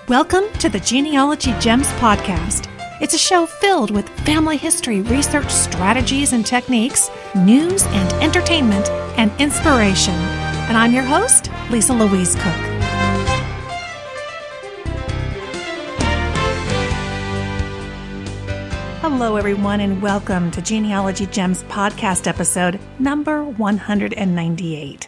Welcome to the Genealogy Gems podcast. It's a show filled with family history research strategies and techniques, news and entertainment, and inspiration. And I'm your host, Louise Cooke. Hello, everyone, and welcome to Genealogy Gems podcast episode number 198.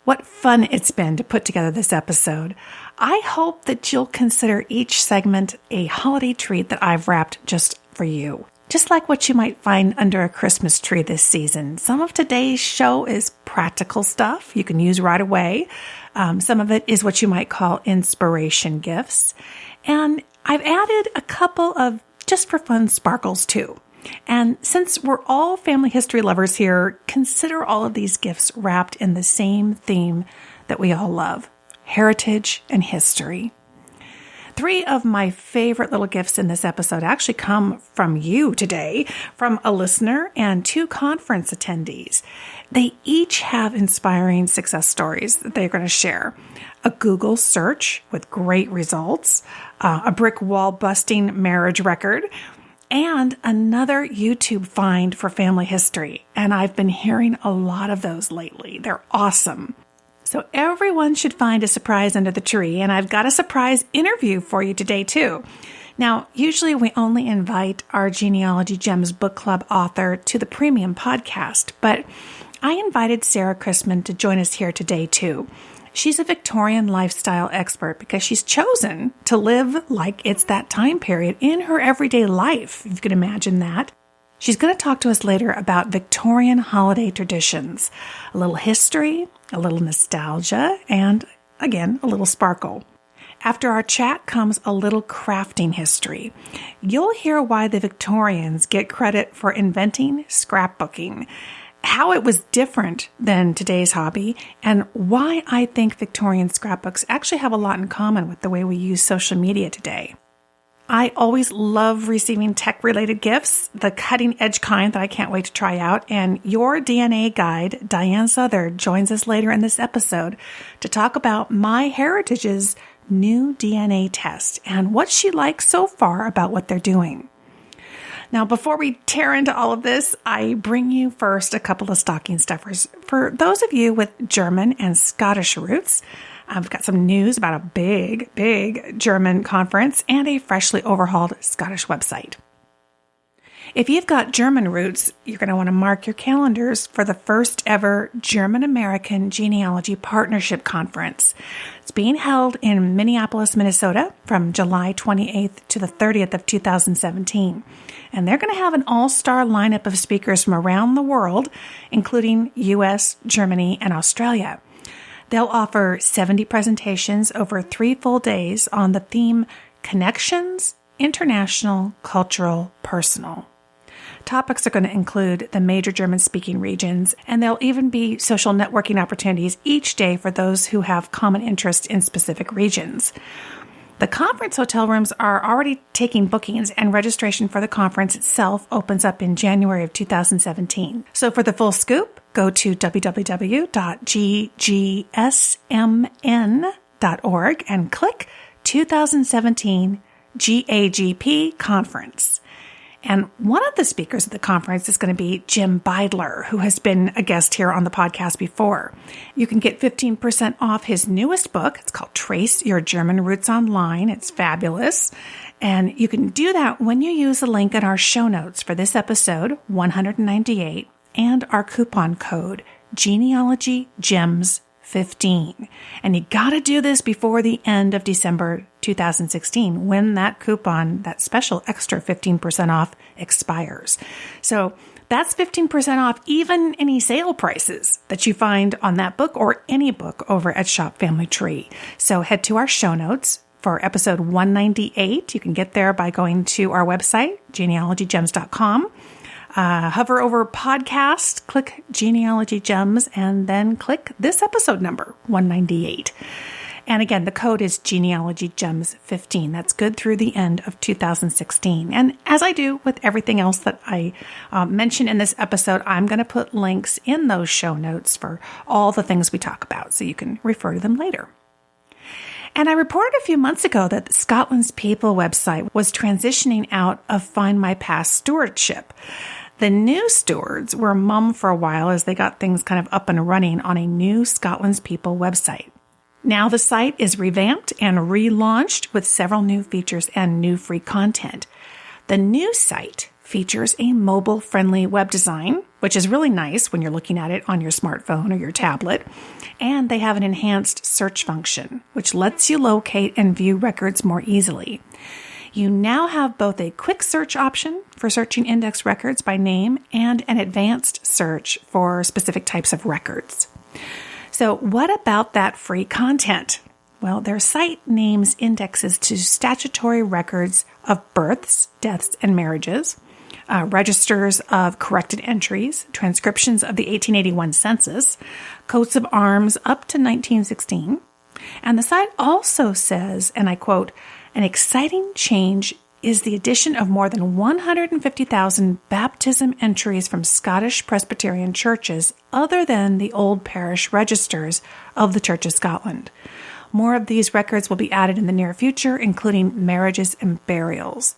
What fun it's been to put together this episode. I hope that you'll consider each segment a holiday treat that I've wrapped just for you. Just like what you might find under a Christmas tree this season. Some of today's show is practical stuff you can use right away. Some of it is what you might call inspiration gifts. And I've added a couple of just for fun sparkles too. And since we're all family history lovers here, consider all of these gifts wrapped in the same theme that we all love, heritage and history. 3 of my favorite little gifts in this episode actually come from you today, from a listener and 2 conference attendees. They each have inspiring success stories that they're going to share. A Google search with great results, a brick wall busting marriage record, and another YouTube find for family history. And I've been hearing a lot of those lately. They're awesome. So everyone should find a surprise under the tree. And I've got a surprise interview for you today too. Now, usually we only invite our Genealogy Gems book club author to the premium podcast, but I invited Sarah Christman to join us here today too. She's a Victorian lifestyle expert because she's chosen to live like it's that time period in her everyday life, if you can imagine that. She's going to talk to us later about Victorian holiday traditions, a little history, a little nostalgia, and, again, a little sparkle. After our chat comes a little crafting history. You'll hear why the Victorians get credit for inventing scrapbooking, how it was different than today's hobby, and why I think Victorian scrapbooks actually have a lot in common with the way we use social media today. I always love receiving tech-related gifts, the cutting-edge kind that I can't wait to try out, and your DNA Guide Diahan Southard joins us later in this episode to talk about MyHeritage's new DNA test and what she likes so far about what they're doing. Now, before we tear into all of this, I bring you first a couple of stocking stuffers. For those of you with German and Scottish roots, I've got some news about a big German conference and a freshly overhauled Scottish website. If you've got German roots, you're going to want to mark your calendars for the first ever German-American Genealogy Partnership Conference. It's being held in Minneapolis, Minnesota from July 28th to the 30th of 2017. And they're going to have an all-star lineup of speakers from around the world, including US, Germany, and Australia. They'll offer 70 presentations over 3 full days on the theme Connections, International, Cultural, Personal. Topics are going to include the major German-speaking regions, and there'll even be social networking opportunities each day for those who have common interest in specific regions. The conference hotel rooms are already taking bookings, and registration for the conference itself opens up in January of 2017. So for the full scoop, go to www.ggsmn.org and click 2017 GAGP Conference. And one of the speakers at the conference is going to be Jim Beidler, who has been a guest here on the podcast before. You can get 15% off his newest book. It's called Trace Your German Roots Online. It's fabulous. And you can do that when you use the link in our show notes for this episode, 198, and our coupon code, Genealogy Gems 15. And you got to do this before the end of December 2016 when that coupon, that special extra 15% off expires. So that's 15% off even any sale prices that you find on that book or any book over at Shop Family Tree. So head to our show notes for episode 198. You can get there by going to our website, genealogygems.com. Hover over podcast, click Genealogy Gems, and then click this episode number, 198. And again, the code is Genealogy Gems 15. That's good through the end of 2016. And as I do with everything else that I mention in this episode, I'm going to put links in those show notes for all the things we talk about, so you can refer to them later. And I reported a few months ago that Scotland's People website was transitioning out of Find My Past stewardship. The new stewards were mum for a while as they got things kind of up and running on a new Scotland's People website. Now the site is revamped and relaunched with several new features and new free content. The new site features a mobile-friendly web design, which is really nice when you're looking at it on your smartphone or your tablet. And they have an enhanced search function, which lets you locate and view records more easily. You now have both a quick search option for searching index records by name and an advanced search for specific types of records. So what about that free content? Well, their site names indexes to statutory records of births, deaths, and marriages, registers of corrected entries, transcriptions of the 1881 census, coats of arms up to 1916. And the site also says, and I quote, "An exciting change is the addition of more than 150,000 baptism entries from Scottish Presbyterian churches other than the old parish registers of the Church of Scotland. More of these records will be added in the near future, including marriages and burials.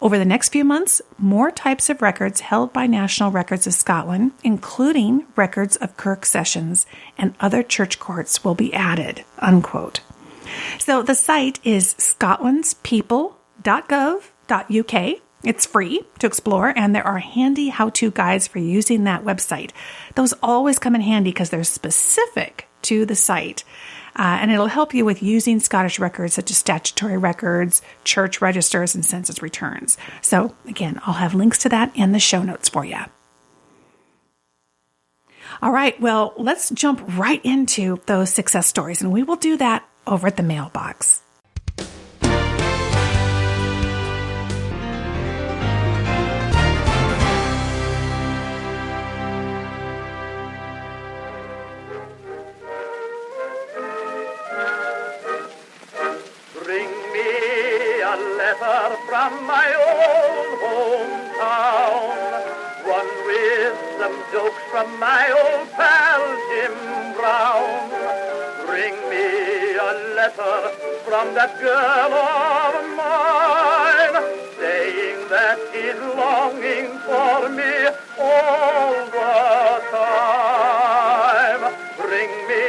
Over the next few months, more types of records held by National Records of Scotland, including records of Kirk sessions and other church courts, will be added," unquote. So the site is scotlandspeople.gov.uk. It's free to explore, and there are handy how-to guides for using that website. Those always come in handy because they're specific to the site. And it'll help you with using Scottish records such as statutory records, church registers, and census returns. So again, I'll have links to that in the show notes for you. All right, well, let's jump right into those success stories, and we will do that over at the mailbox. From my old hometown, one with some jokes from my old pal Jim Brown. Bring me a letter from that girl of mine, saying that he's longing for me all the time. Bring me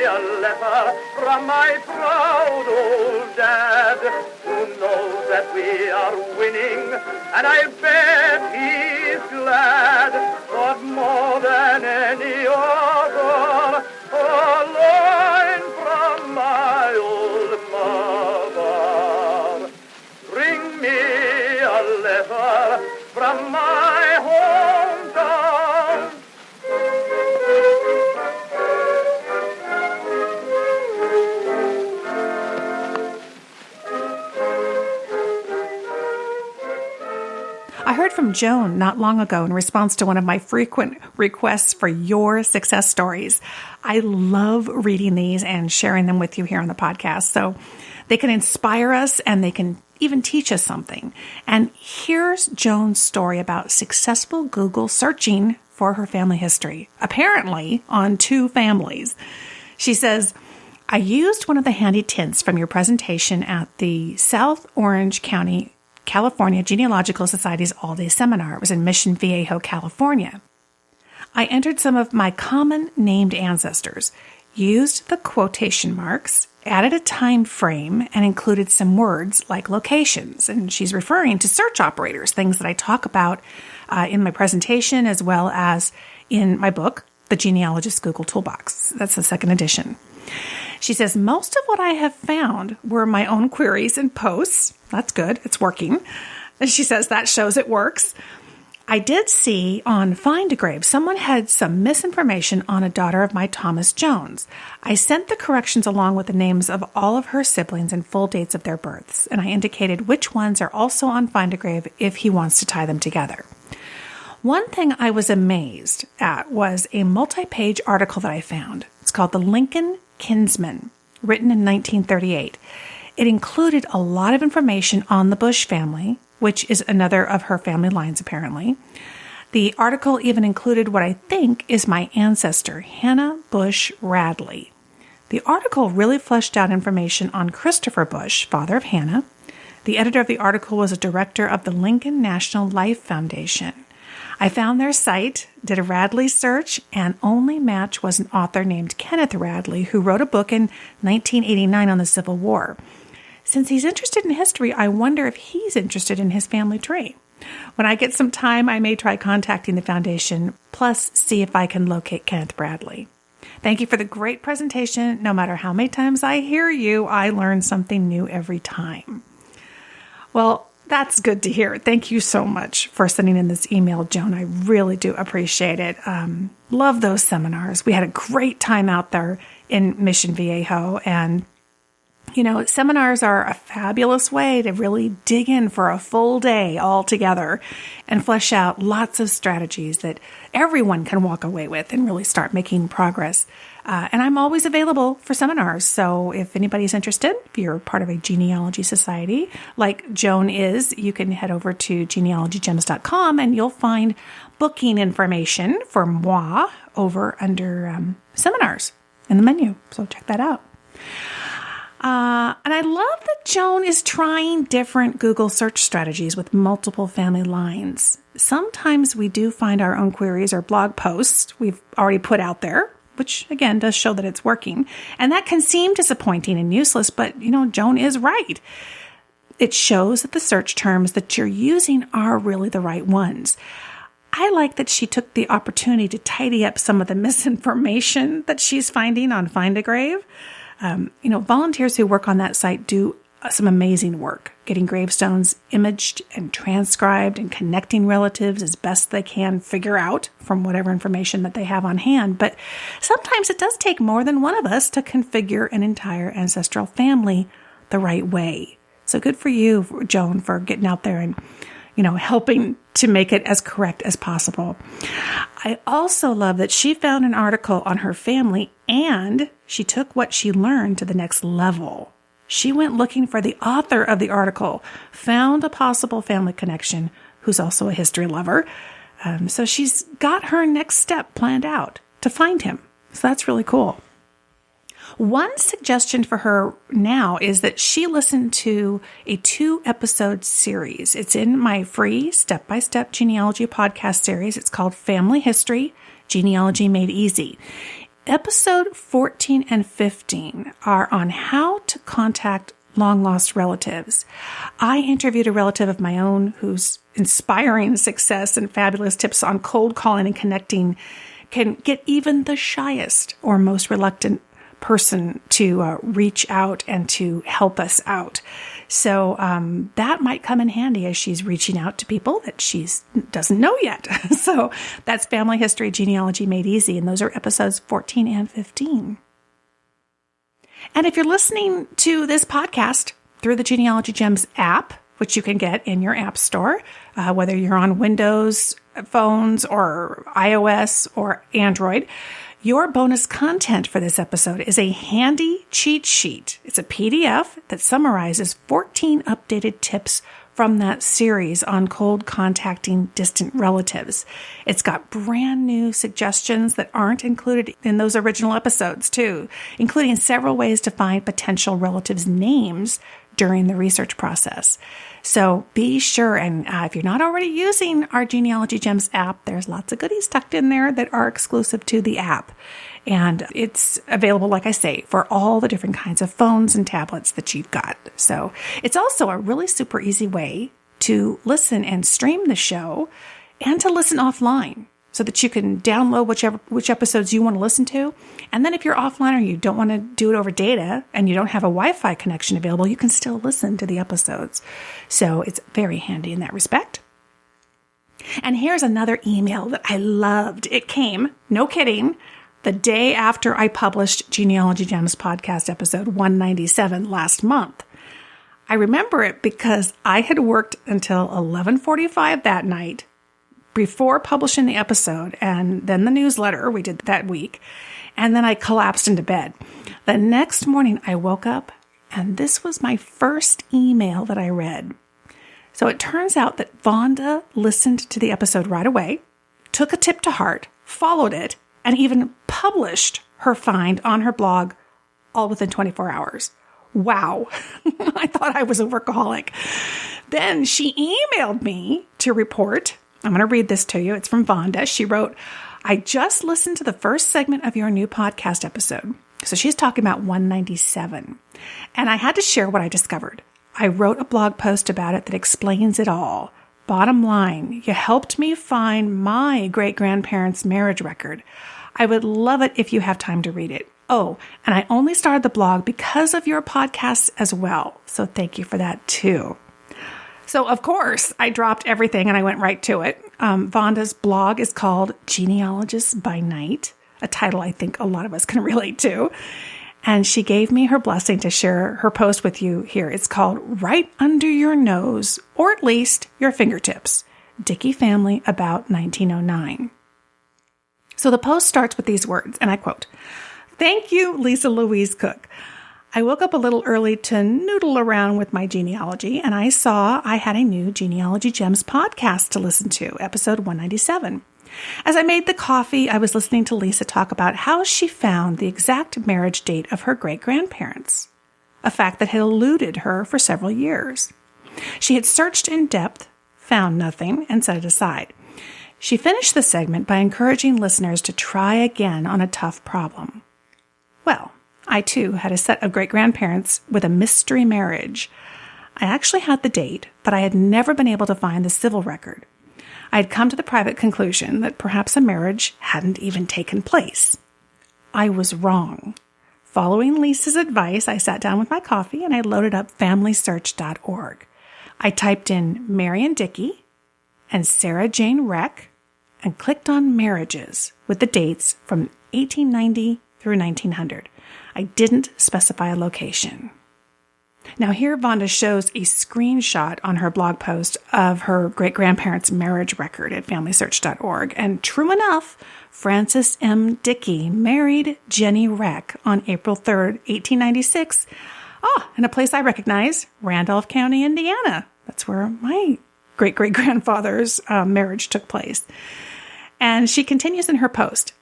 a letter from my proud old dad, who knows that we are winning, and I bet he's glad. But more than any other, a line from my old mother. Bring me a letter from my hometown. I heard from Joan not long ago in response to one of my frequent requests for your success stories. I love reading these and sharing them with you here on the podcast. So they can inspire us and they can even teach us something. And here's Joan's story about successful Google searching for her family history, apparently on 2 families. She says, "I used one of the handy tints from your presentation at the South Orange County California Genealogical Society's all-day seminar. It was in Mission Viejo, California. I entered some of my common named ancestors, used the quotation marks, added a time frame, and included some words like locations." And she's referring to search operators, things that I talk about in my presentation as well as in my book, The Genealogist Google Toolbox. That's the 2nd edition. She says, "Most of what I have found were my own queries and posts." That's good. It's working. And she says that shows it works. "I did see on Find a Grave someone had some misinformation on a daughter of my Thomas Jones. I sent the corrections along with the names of all of her siblings and full dates of their births, and I indicated which ones are also on Find a Grave if he wants to tie them together. One thing I was amazed at was a multi-page article that I found. It's called The Lincoln Kinsman, written in 1938. It included a lot of information on the Bush family, which is another of her family lines apparently. The article even included what I think is my ancestor, Hannah Bush Radley. The article really fleshed out information on Christopher Bush, father of Hannah. The editor of the article was a director of the Lincoln National Life Foundation. I found their site, did a Radley search, and only match was an author named Kenneth Radley, who wrote a book in 1989 on the Civil War. Since he's interested in history, I wonder if he's interested in his family tree. When I get some time, I may try contacting the foundation, plus see if I can locate Kenneth Radley. Thank you for the great presentation. No matter how many times I hear you, I learn something new every time. Well, that's good to hear. Thank you so much for sending in this email, Joan. I really do appreciate it. Love those seminars. We had a great time out there in Mission Viejo, and seminars are a fabulous way to really dig in for a full day all together and flesh out lots of strategies that everyone can walk away with and really start making progress. And I'm always available for seminars. So if anybody's interested, if you're part of a genealogy society like Joan is, you can head over to genealogygems.com and you'll find booking information for moi over under seminars in the menu. So check that out. And I love that Joan is trying different Google search strategies with multiple family lines. Sometimes we do find our own queries or blog posts we've already put out there, which again does show that it's working. And that can seem disappointing and useless, but Joan is right. It shows that the search terms that you're using are really the right ones. I like that she took the opportunity to tidy up some of the misinformation that she's finding on Find a Grave. Volunteers who work on that site do some amazing work, getting gravestones imaged and transcribed and connecting relatives as best they can figure out from whatever information that they have on hand. But sometimes it does take more than one of us to configure an entire ancestral family the right way. So good for you, Joan, for getting out there and, helping to make it as correct as possible. I also love that she found an article on her family and she took what she learned to the next level. She went looking for the author of the article, found a possible family connection who's also a history lover. So she's got her next step planned out to find him. So that's really cool. One suggestion for her now is that she listened to a 2-episode series. It's in my free step-by-step genealogy podcast series. It's called Family History, Genealogy Made Easy. Episode 14 and 15 are on how to contact long-lost relatives. I interviewed a relative of my own whose inspiring success and fabulous tips on cold calling and connecting can get even the shyest or most reluctant person to reach out and to help us out. So that might come in handy as she's reaching out to people that she doesn't know yet. So that's Family History, Genealogy Made Easy, and those are episodes 14 and 15. And if you're listening to this podcast through the Genealogy Gems app, which you can get in your app store, whether you're on Windows phones or iOS or Android, your bonus content for this episode is a handy cheat sheet. It's a PDF that summarizes 14 updated tips from that series on cold contacting distant relatives. It's got brand new suggestions that aren't included in those original episodes too, including several ways to find potential relatives' names during the research process. So be sure, and if you're not already using our Genealogy Gems app, there's lots of goodies tucked in there that are exclusive to the app. And it's available, like I say, for all the different kinds of phones and tablets that you've got. So it's also a really super easy way to listen and stream the show and to listen offline, so that you can download which episodes you want to listen to. And then if you're offline or you don't want to do it over data and you don't have a Wi-Fi connection available, you can still listen to the episodes. So it's very handy in that respect. And here's another email that I loved. It came, no kidding, the day after I published Genealogy Gems podcast episode 197 last month. I remember it because I had worked until 11:45 that night before publishing the episode, and then the newsletter we did that week, and then I collapsed into bed. The next morning I woke up, and this was my first email that I read. So it turns out that Vonda listened to the episode right away, took a tip to heart, followed it, and even published her find on her blog all within 24 hours. Wow. I thought I was a workaholic. Then she emailed me to report. I'm going to read this to you. It's from Vonda. She wrote, I just listened to the first segment of your new podcast episode. So she's talking about 197. And I had to share what I discovered. I wrote a blog post about it that explains it all. Bottom line, you helped me find my great-grandparents' marriage record. I would love it if you have time to read it. Oh, and I only started the blog because of your podcasts as well. So thank you for that too. So of course, I dropped everything and I went right to it. Vonda's blog is called Genealogists by Night, a title I think a lot of us can relate to. And she gave me her blessing to share her post with you here. It's called Right Under Your Nose, or at least Your Fingertips, Dickey Family About 1909. So the post starts with these words, and I quote, Thank you, Lisa Louise Cooke. I woke up a little early to noodle around with my genealogy, and I saw I had a new Genealogy Gems podcast to listen to, episode 197. As I made the coffee, I was listening to Lisa talk about how she found the exact marriage date of her great-grandparents, a fact that had eluded her for several years. She had searched in depth, found nothing, and set it aside. She finished the segment by encouraging listeners to try again on a tough problem. Well, I too had a set of great-grandparents with a mystery marriage. I actually had the date, but I had never been able to find the civil record. I had come to the private conclusion that perhaps a marriage hadn't even taken place. I was wrong. Following Lisa's advice, I sat down with my coffee and I loaded up FamilySearch.org. I typed in Marion Dickey and Sarah Jane Reck and clicked on marriages with the dates from 1890 through 1900. I didn't specify a location. Now here Vonda shows a screenshot on her blog post of her great-grandparents' marriage record at FamilySearch.org. And true enough, Francis M. Dickey married Jenny Reck on April 3rd, 1896. In a place I recognize, Randolph County, Indiana. That's where my great-great-grandfather's marriage took place. And she continues in her post,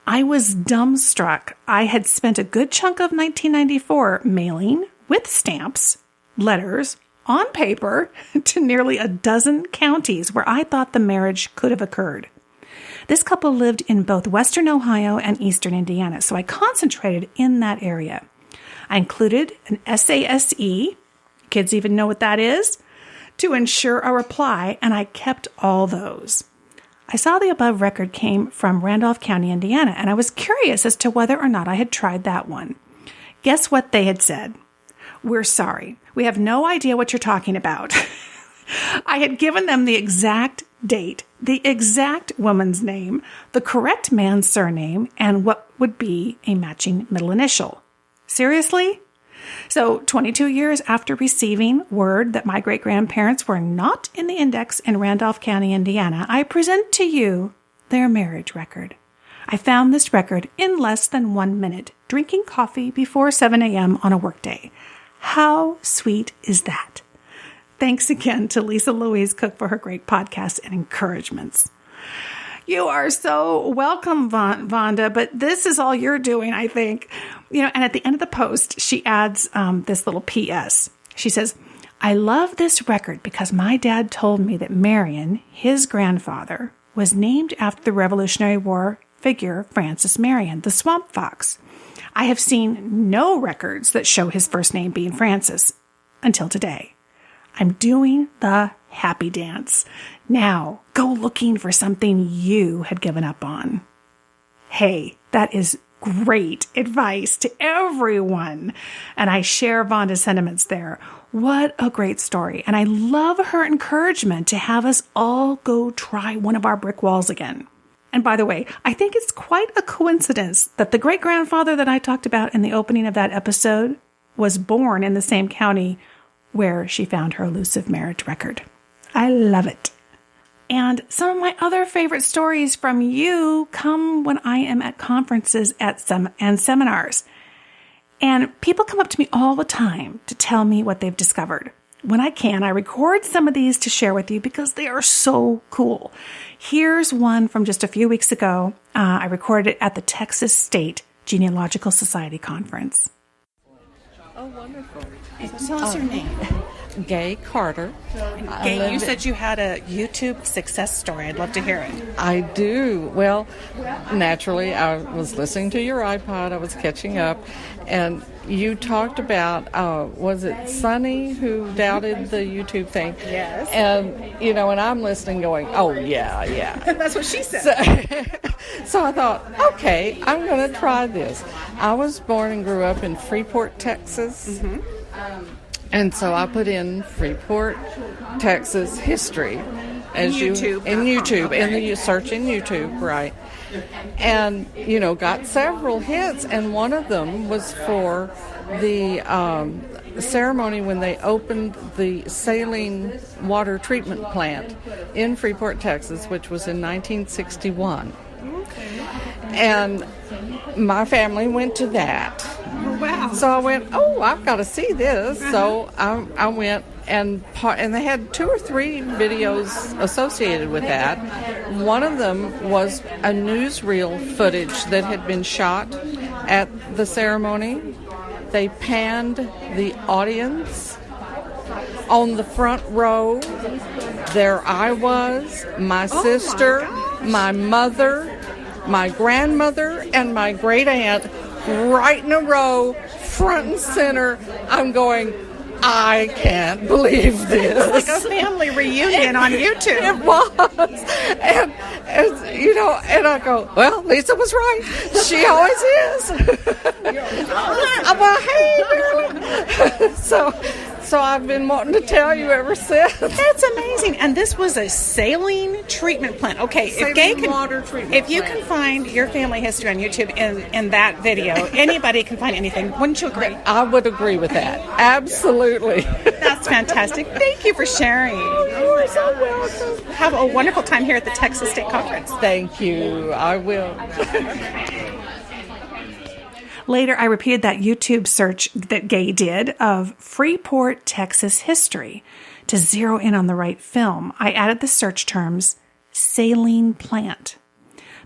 I was dumbstruck. I had spent a good chunk of 1994 mailing with stamps, letters, on paper, to nearly a dozen counties where I thought the marriage could have occurred. This couple lived in both western Ohio and eastern Indiana, so I concentrated in that area. I included an SASE, kids even know what that is, to ensure a reply, and I kept all those. I saw the above record came from Randolph County, Indiana, and I was curious as to whether or not I had tried that one. Guess what they had said? We're sorry. We have no idea what you're talking about. I had given them the exact date, the exact woman's name, the correct man's surname, and what would be a matching middle initial. Seriously? So 22 years after receiving word that my great-grandparents were not in the index in Randolph County, Indiana, I present to you their marriage record. I found this record in less than 1 minute, drinking coffee before 7 a.m. on a workday. How sweet is that? Thanks again to Lisa Louise Cooke for her great podcast and encouragements. You are so welcome, Vonda, but this is all you're doing, I think. And at the end of the post, she adds this little P.S. She says, I love this record because my dad told me that Marion, his grandfather, was named after the Revolutionary War figure Francis Marion, the Swamp Fox. I have seen no records that show his first name being Francis until today. I'm doing the happy dance. Now, go looking for something you had given up on. Hey, that is great advice to everyone. And I share Vonda's sentiments there. What a great story. And I love her encouragement to have us all go try one of our brick walls again. And by the way, I think it's quite a coincidence that the great-grandfather that I talked about in the opening of that episode was born in the same county where she found her elusive marriage record. I love it. And some of my other favorite stories from you come when I am at conferences and seminars. And people come up to me all the time to tell me what they've discovered. When I can, I record some of these to share with you because they are so cool. Here's one from just a few weeks ago. I recorded it at the Texas State Genealogical Society Conference. Oh, wonderful. Tell us your name. Gay Carter. Gay, you said you had a YouTube success story. I'd love to hear it. I do. Well, naturally, I was listening to your iPod. I was catching up, and you talked about, was it Sunny who doubted the YouTube thing? Yes. And, and I'm listening going, oh, yeah. That's what she said. So I thought, okay, I'm going to try this. I was born and grew up in Freeport, Texas. Mm-hmm. And so I put in Freeport, Texas history as YouTube. In YouTube, okay. and then you search in YouTube, right? And got several hits, and one of them was for the ceremony when they opened the saline water treatment plant in Freeport, Texas, which was in 1961. And my family went to that. Oh, wow. So I went, I've got to see this. Uh-huh. So I went, and they had 2 or 3 videos associated with that. One of them was a newsreel footage that had been shot at the ceremony. They panned the audience on the front row. There I was, my sister, my mother, my grandmother, and my great aunt, right in a row, front and center. I'm going, I can't believe this. It's like a family reunion on YouTube. It was. And and I go, well, Lisa was right. She always is. I'm like, hey, darling. So I've been wanting to tell you ever since. That's amazing. And this was a saline treatment plant. Okay, if you can find your family history on YouTube in that video, anybody can find anything. Wouldn't you agree? I would agree with that. Absolutely. That's fantastic. Thank you for sharing. You're so welcome. Have a wonderful time here at the Texas State Conference. Thank you. I will. Later, I repeated that YouTube search that Gay did of Freeport, Texas history to zero in on the right film. I added the search terms saline plant.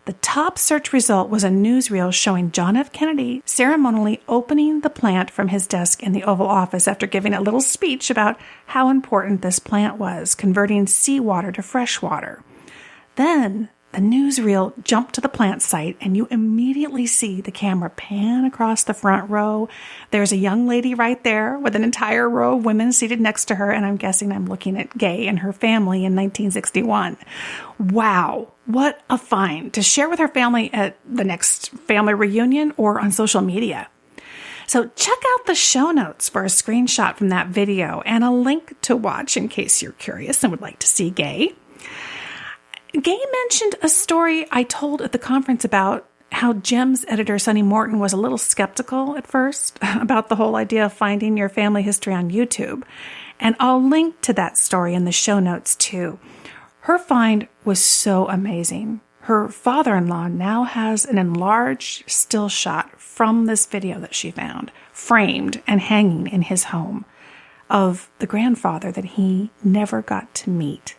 The top search result was a newsreel showing John F. Kennedy ceremonially opening the plant from his desk in the Oval Office after giving a little speech about how important this plant was, converting seawater to fresh water. Then the newsreel jumped to the plant site, and you immediately see the camera pan across the front row. There's a young lady right there with an entire row of women seated next to her, and I'm guessing I'm looking at Gay and her family in 1961. Wow, what a find to share with her family at the next family reunion or on social media. So check out the show notes for a screenshot from that video and a link to watch in case you're curious and would like to see Gay. Gay mentioned a story I told at the conference about how Gems editor Sonny Morton was a little skeptical at first about the whole idea of finding your family history on YouTube. And I'll link to that story in the show notes too. Her find was so amazing. Her father-in-law now has an enlarged still shot from this video that she found, framed and hanging in his home, of the grandfather that he never got to meet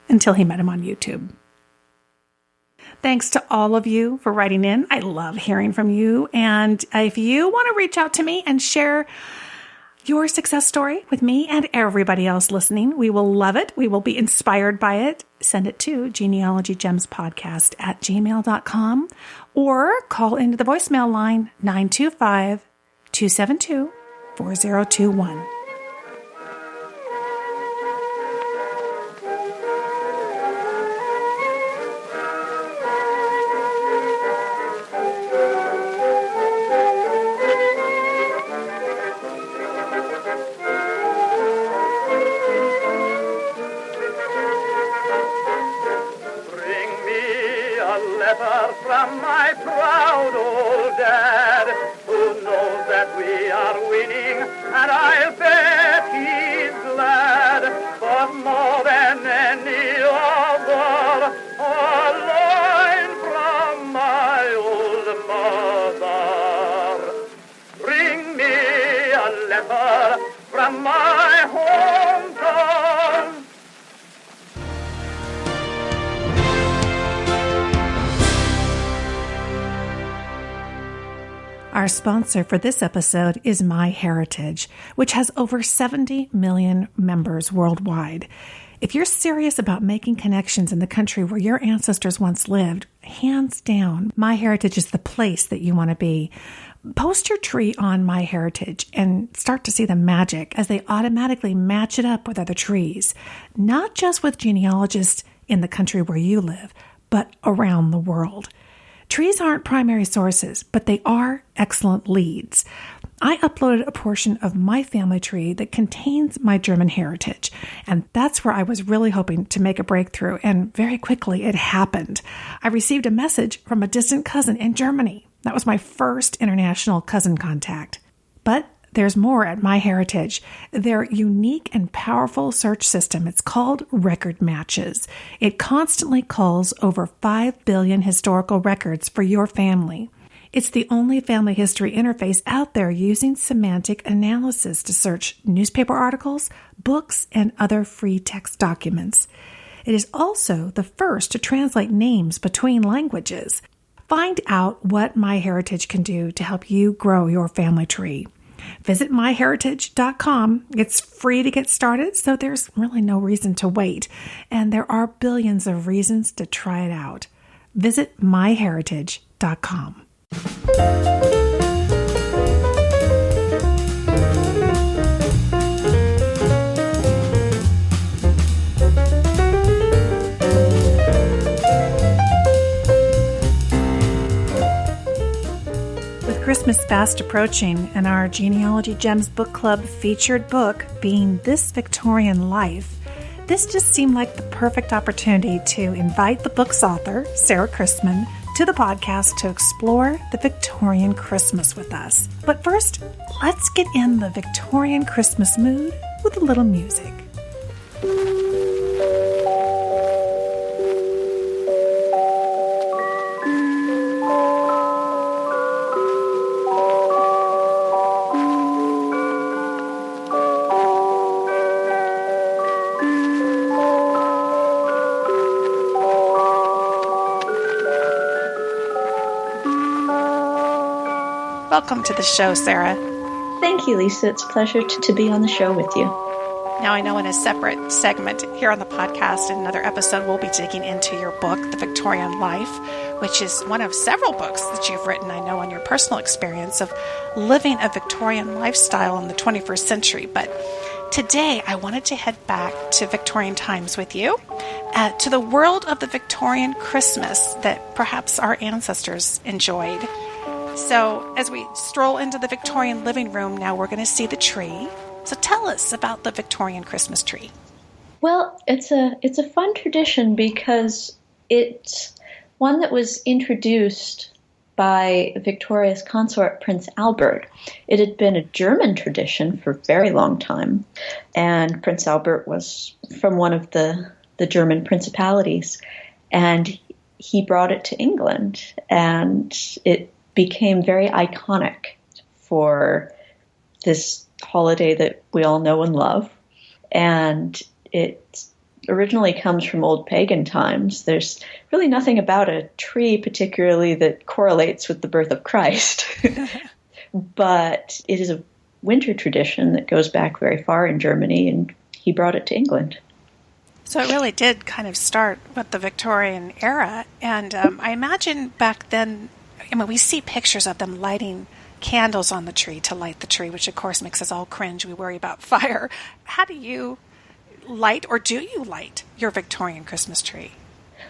until he met him on YouTube. Thanks to all of you for writing in. I love hearing from you. And if you want to reach out to me and share your success story with me and everybody else listening, we will love it. We will be inspired by it. Send it to genealogygemspodcast@gmail.com or call into the voicemail line 925-272-4021. From my proud old dad, who knows that we are winning, and I'll bet he's glad. But more than any other, a line from my old mother. Bring me a letter from my hometown. Our sponsor for this episode is MyHeritage, which has over 70 million members worldwide. If you're serious about making connections in the country where your ancestors once lived, hands down, MyHeritage is the place that you want to be. Post your tree on MyHeritage and start to see the magic as they automatically match it up with other trees, not just with genealogists in the country where you live, but around the world. Trees aren't primary sources, but they are excellent leads. I uploaded a portion of my family tree that contains my German heritage, and that's where I was really hoping to make a breakthrough, and very quickly it happened. I received a message from a distant cousin in Germany. That was my first international cousin contact. But there's more at MyHeritage. Their unique and powerful search system, it's called Record Matches. It constantly culls over 5 billion historical records for your family. It's the only family history interface out there using semantic analysis to search newspaper articles, books, and other free text documents. It is also the first to translate names between languages. Find out what MyHeritage can do to help you grow your family tree. Visit myheritage.com. It's free to get started, so there's really no reason to wait. And there are billions of reasons to try it out. Visit myheritage.com. Christmas fast approaching and our Genealogy Gems book club featured book being This Victorian Life, this just seemed like the perfect opportunity to invite the book's author, Sarah Christman, to the podcast to explore the Victorian Christmas with us. But first, let's get in the Victorian Christmas mood with a little music. Welcome to the show, Sarah. Thank you, Lisa. It's a pleasure to be on the show with you. Now, I know in a separate segment here on the podcast, in another episode, we'll be digging into your book, The Victorian Life, which is one of several books that you've written, I know, on your personal experience of living a Victorian lifestyle in the 21st century. But today, I wanted to head back to Victorian times with you, to the world of the Victorian Christmas that perhaps our ancestors enjoyed. So as we stroll into the Victorian living room, now we're going to see the tree. So tell us about the Victorian Christmas tree. Well, it's a fun tradition because it's one that was introduced by Victoria's consort, Prince Albert. It had been a German tradition for a very long time, and Prince Albert was from one of the German principalities, and he brought it to England, and it became very iconic for this holiday that we all know and love. And it originally comes from old pagan times. There's really nothing about a tree particularly that correlates with the birth of Christ. But it is a winter tradition that goes back very far in Germany, and he brought it to England. So it really did kind of start with the Victorian era. And I imagine back then, we see pictures of them lighting candles on the tree to light the tree, which of course makes us all cringe. We worry about fire. How do you light, or do you light, your Victorian Christmas tree?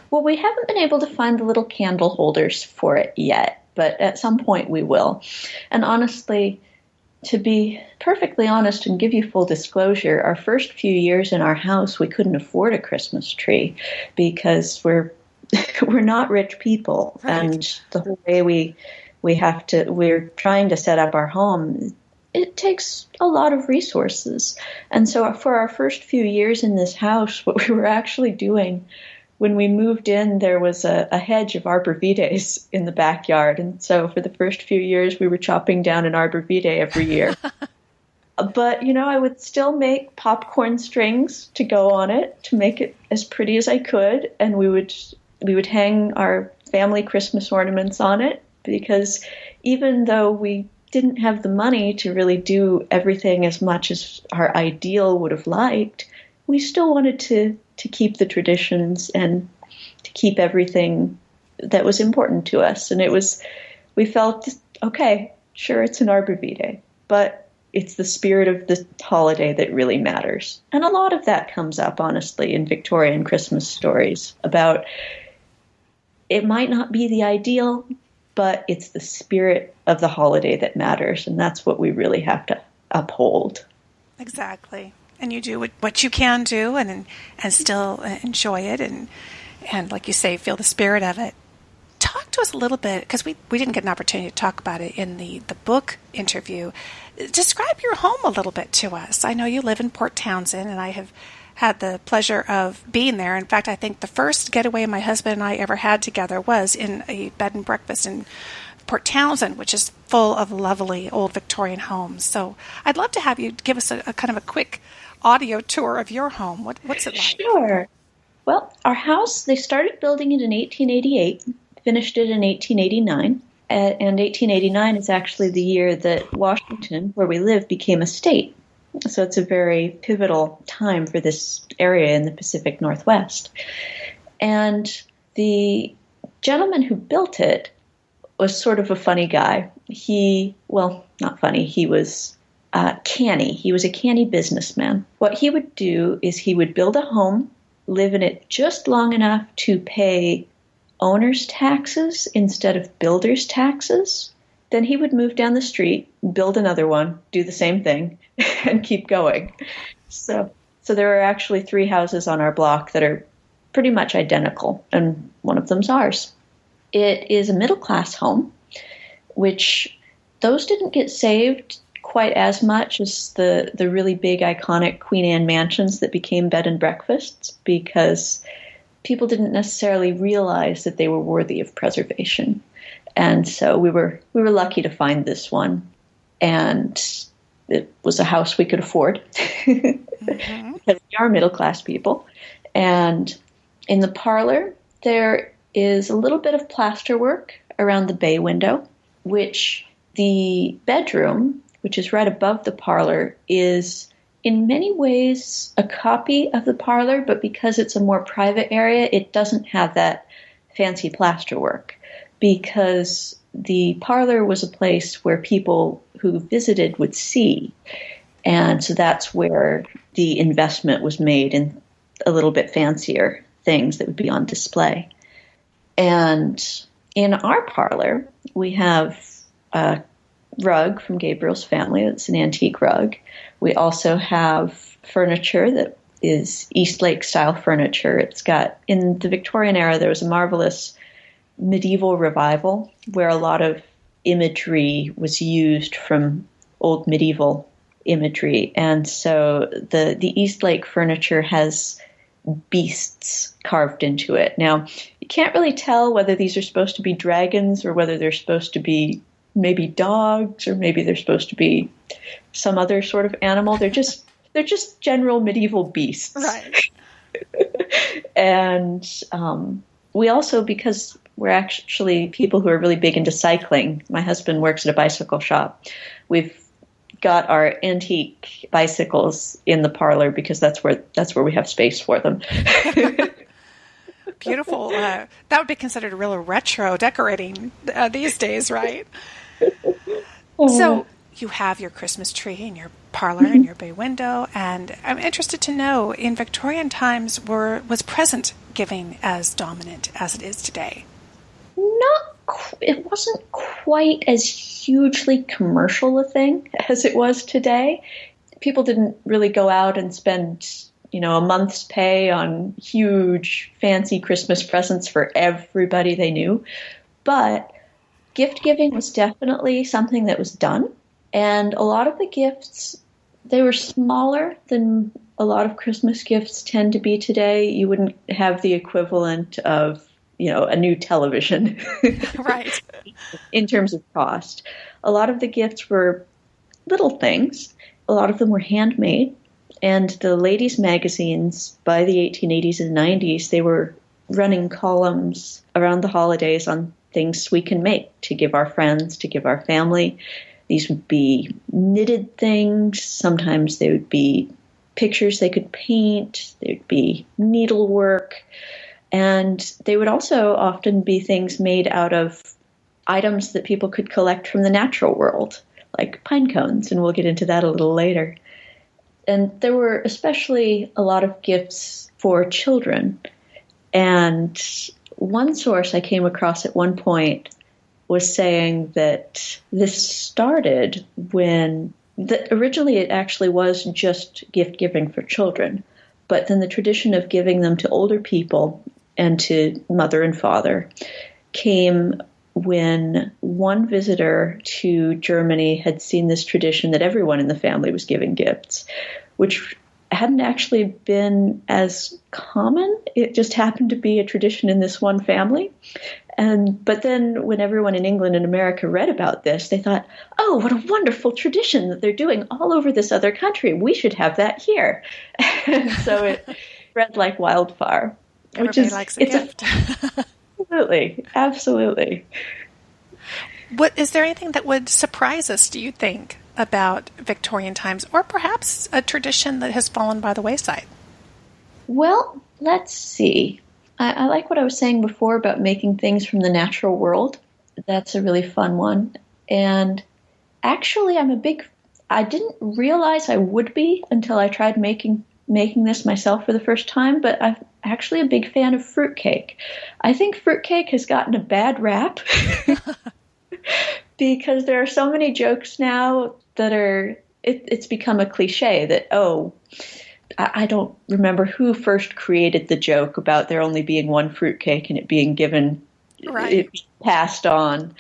Well, we haven't been able to find the little candle holders for it yet, but at some point we will. And honestly, to be perfectly honest and give you full disclosure, our first few years in our house, we couldn't afford a Christmas tree because we're not rich people. Right. And the whole way we're trying to set up our home, it takes a lot of resources. And so for our first few years in this house, what we were actually doing, when we moved in, there was a hedge of arborvitaes in the backyard. And so for the first few years, we were chopping down an arborvitae every year. But, I would still make popcorn strings to go on it to make it as pretty as I could. And we would hang our family Christmas ornaments on it, because even though we didn't have the money to really do everything as much as our ideal would have liked, we still wanted to keep the traditions and to keep everything that was important to us. And we felt, okay, sure, it's an Arbor Vitae, but it's the spirit of the holiday that really matters. And a lot of that comes up, honestly, in Victorian Christmas stories about it might not be the ideal, but it's the spirit of the holiday that matters, and that's what we really have to uphold. Exactly. And you do what you can do and still enjoy it and like you say, feel the spirit of it. Talk to us a little bit, because we didn't get an opportunity to talk about it in the book interview. Describe your home a little bit to us. I know you live in Port Townsend, and I have had the pleasure of being there. In fact, I think the first getaway my husband and I ever had together was in a bed and breakfast in Port Townsend, which is full of lovely old Victorian homes. So I'd love to have you give us a kind of a quick audio tour of your home. What's it like? Sure. Well, our house, they started building it in 1888, finished it in 1889. And 1889 is actually the year that Washington, where we live, became a state. So it's a very pivotal time for this area in the Pacific Northwest. And the gentleman who built it was sort of a funny guy. Not funny. He was canny. He was a canny businessman. What he would do is he would build a home, live in it just long enough to pay owner's taxes instead of builder's taxes. Then he would move down the street, build another one, do the same thing, and keep going. So there are actually 3 houses on our block that are pretty much identical, and one of them's ours. It is a middle-class home, which those didn't get saved quite as much as the really big, iconic Queen Anne mansions that became bed and breakfasts, because people didn't necessarily realize that they were worthy of preservation. And so we were lucky to find this one, and it was a house we could afford because we are middle-class people. And in the parlor, there is a little bit of plasterwork around the bay window, which the bedroom, which is right above the parlor, is in many ways a copy of the parlor, but because it's a more private area, it doesn't have that fancy plasterwork, because the parlor was a place where people who visited would see. And so that's where the investment was made in a little bit fancier things that would be on display. And in our parlor, we have a rug from Gabriel's family. It's an antique rug. We also have furniture that is Eastlake style furniture. It's got, in the Victorian era, there was a marvelous medieval revival where a lot of imagery was used from old medieval imagery. And so the Eastlake furniture has beasts carved into it. Now, you can't really tell whether these are supposed to be dragons or whether they're supposed to be maybe dogs or maybe they're supposed to be some other sort of animal. They're just general medieval beasts. Right. And we also, because we're actually people who are really big into cycling, my husband works at a bicycle shop, we've got our antique bicycles in the parlor because that's where we have space for them. Beautiful. That would be considered a real retro decorating these days, right? So you have your Christmas tree in your parlor and your bay window, and I'm interested to know, in Victorian times, was present giving as dominant as it is today? It wasn't quite as hugely commercial a thing as it was today. People didn't really go out and spend, a month's pay on huge, fancy Christmas presents for everybody they knew. But gift giving was definitely something that was done. And a lot of the gifts, they were smaller than a lot of Christmas gifts tend to be today. You wouldn't have the equivalent of a new television. Right. In terms of cost. A lot of the gifts were little things. A lot of them were handmade. And the ladies' magazines by the 1880s and 90s, they were running columns around the holidays on things we can make to give our friends, to give our family. These would be knitted things. Sometimes they would be pictures they could paint. There'd be needlework. And they would also often be things made out of items that people could collect from the natural world, like pine cones, and we'll get into that a little later. And there were especially a lot of gifts for children. And one source I came across at one point was saying that this started originally it actually was just gift giving for children, but then the tradition of giving them to older people and to mother and father came when one visitor to Germany had seen this tradition that everyone in the family was giving gifts, which hadn't actually been as common. It just happened to be a tradition in this one family. But then when everyone in England and America read about this, they thought, oh, what a wonderful tradition that they're doing all over this other country. We should have that here. And so it spread like wildfire. Everybody likes a gift. Absolutely. Is there anything that would surprise us, do you think, about Victorian times, or perhaps a tradition that has fallen by the wayside? Well, let's see. I like what I was saying before about making things from the natural world. That's a really fun one. And actually, I didn't realize I would be until I tried making this myself for the first time, but I'm actually a big fan of fruitcake. I think fruitcake has gotten a bad rap because there are so many jokes now that it's become a cliche that, I don't remember who first created the joke about there only being one fruitcake and it being given, it passed on.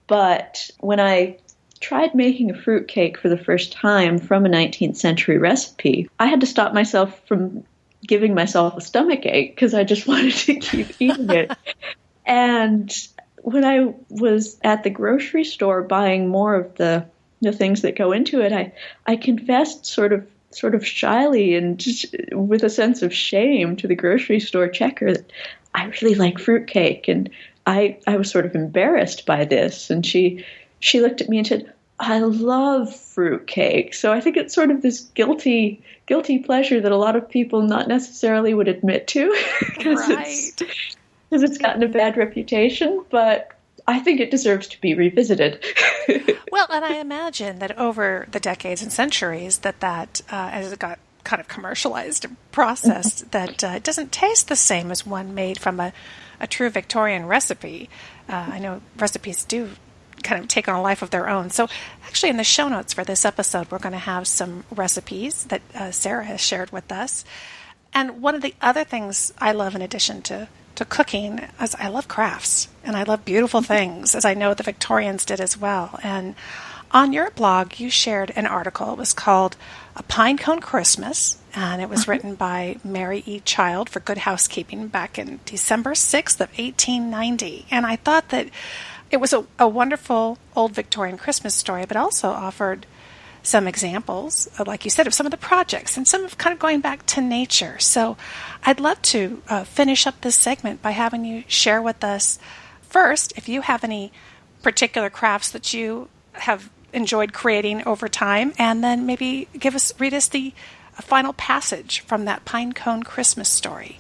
But when I tried making a fruitcake for the first time from a 19th century recipe, I had to stop myself from giving myself a stomach ache because I just wanted to keep eating it. And when I was at the grocery store buying more of the things that go into it, I confessed sort of shyly and just with a sense of shame to the grocery store checker that I really like fruitcake. And I was sort of embarrassed by this. And she looked at me and said, I love fruitcake. So I think it's sort of this guilty pleasure that a lot of people not necessarily would admit to because it's gotten a bad reputation. But I think it deserves to be revisited. Well, and I imagine that over the decades and centuries that as it got kind of commercialized and processed, that it doesn't taste the same as one made from a true Victorian recipe. I know recipes do kind of take on a life of their own. So actually in the show notes for this episode, we're going to have some recipes that Sarah has shared with us. And one of the other things I love in addition to cooking is I love crafts and I love beautiful things, as I know the Victorians did as well. And on your blog, you shared an article. It was called A Pine Cone Christmas, and it was written by Mary E. Child for Good Housekeeping back in December 6th of 1890. And I thought that it was a wonderful old Victorian Christmas story, but also offered some examples, like you said, of some of the projects and some of kind of going back to nature. So I'd love to finish up this segment by having you share with us first if you have any particular crafts that you have enjoyed creating over time, and then maybe read us the final passage from that Pine Cone Christmas story.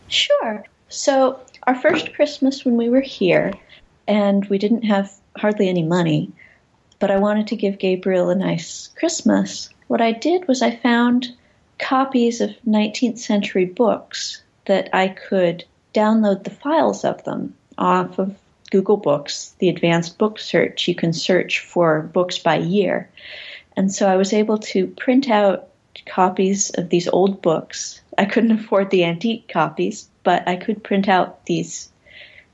Sure. So our first Christmas when we were here, and we didn't have hardly any money, but I wanted to give Gabriel a nice Christmas. What I did was I found copies of 19th century books that I could download the files of them off of Google Books, the advanced book search. You can search for books by year. And so I was able to print out copies of these old books. I couldn't afford the antique copies, but I could print out these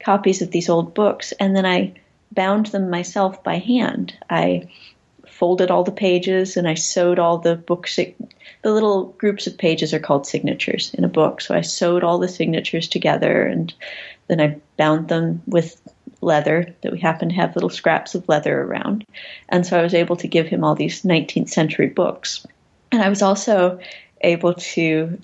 copies of these old books, and then I bound them myself by hand. I folded all the pages and I sewed all the books. The little groups of pages are called signatures in a book. So I sewed all the signatures together, and then I bound them with leather that we happened to have little scraps of leather around. And so I was able to give him all these 19th century books. And I was also able to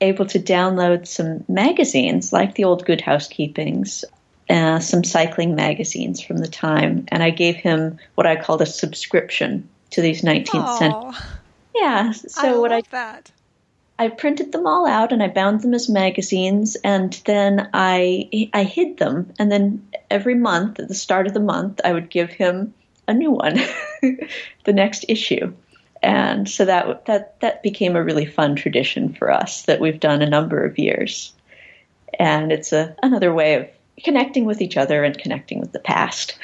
download some magazines like the old Good Housekeepings. some cycling magazines from the time, and I gave him what I called a subscription to these 19th century. Yeah, so I printed them all out and I bound them as magazines, and then I hid them, and then every month at the start of the month I would give him a new one, the next issue. And so that became a really fun tradition for us that we've done a number of years. And it's another way of connecting with each other and connecting with the past.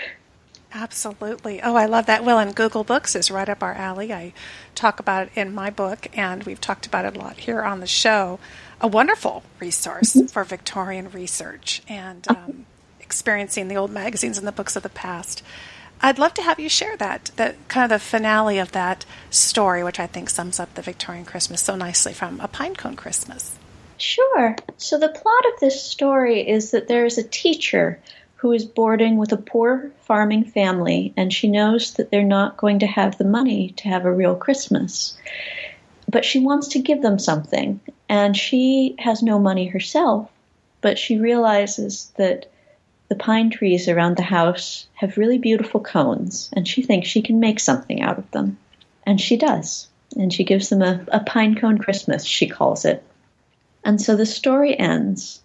Absolutely. Oh, I love that. Well, and Google Books is right up our alley. I talk about it in my book, and we've talked about it a lot here on the show. A wonderful resource for Victorian research and experiencing the old magazines and the books of the past. I'd love to have you share that kind of the finale of that story, which I think sums up the Victorian Christmas so nicely from A Pinecone Christmas. Sure. So the plot of this story is that there is a teacher who is boarding with a poor farming family, and she knows that they're not going to have the money to have a real Christmas. But she wants to give them something, and she has no money herself, but she realizes that the pine trees around the house have really beautiful cones, and she thinks she can make something out of them. And she does. And she gives them a pinecone Christmas, she calls it. And so the story ends.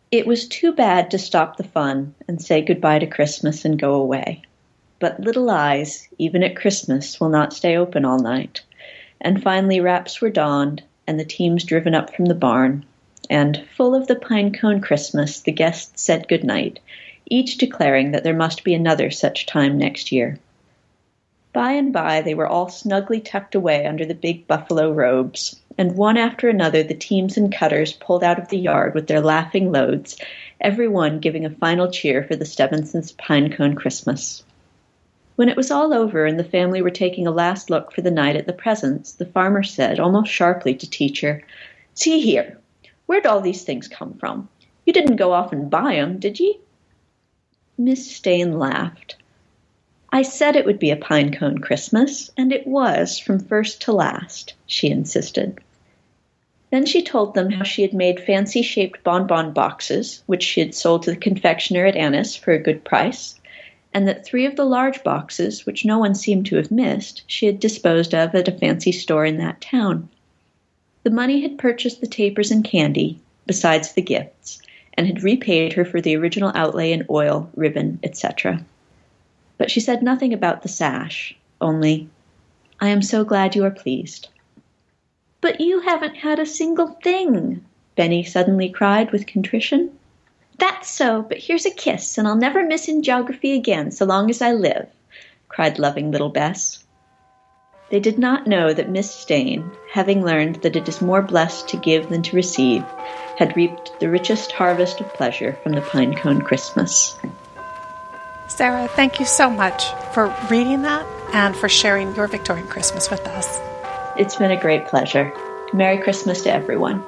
It was too bad to stop the fun and say goodbye to Christmas and go away. But little eyes, even at Christmas, will not stay open all night. And finally wraps were donned, and the teams driven up from the barn. And, full of the pinecone Christmas, the guests said good night, each declaring that there must be another such time next year. By and by they were all snugly tucked away under the big buffalo robes, and one after another the teams and cutters pulled out of the yard with their laughing loads, every one giving a final cheer for the Stevensons' pinecone Christmas. When it was all over and the family were taking a last look for the night at the presents, the farmer said, almost sharply to Teacher, "See here, where'd all these things come from? You didn't go off and buy 'em, did ye?" Miss Stain laughed. "I said it would be a pinecone Christmas, and it was from first to last," she insisted. Then she told them how she had made fancy-shaped bonbon boxes, which she had sold to the confectioner at Ennis for a good price, and that 3 of the large boxes, which no one seemed to have missed, she had disposed of at a fancy store in that town. The money had purchased the tapers and candy, besides the gifts, and had repaid her for the original outlay in oil, ribbon, etc. But she said nothing about the sash, only, "I am so glad you are pleased." "But you haven't had a single thing," Benny suddenly cried with contrition. "That's so, but here's a kiss, and I'll never miss in geography again so long as I live," cried loving little Bess. They did not know that Miss Stain, having learned that it is more blessed to give than to receive, had reaped the richest harvest of pleasure from the pinecone Christmas. Sarah, thank you so much for reading that and for sharing your Victorian Christmas with us. It's been a great pleasure. Merry Christmas to everyone.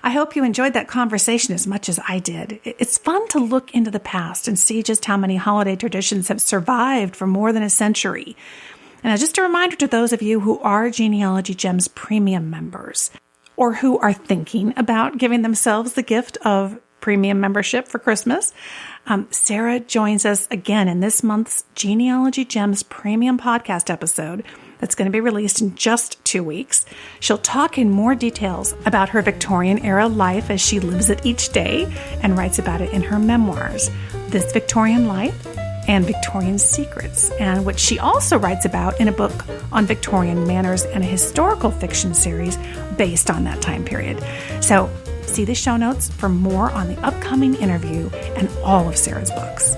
I hope you enjoyed that conversation as much as I did. It's fun to look into the past and see just how many holiday traditions have survived for more than a century. And just a reminder to those of you who are Genealogy Gems premium members, or who are thinking about giving themselves the gift of premium membership for Christmas, Sarah joins us again in this month's Genealogy Gems premium podcast episode that's going to be released in just 2 weeks. She'll talk in more details about her Victorian-era life as she lives it each day and writes about it in her memoirs, This Victorian Life, and Victorian secrets, and which she also writes about in a book on Victorian manners and a historical fiction series based on that time period. So see the show notes for more on the upcoming interview and all of Sarah's books.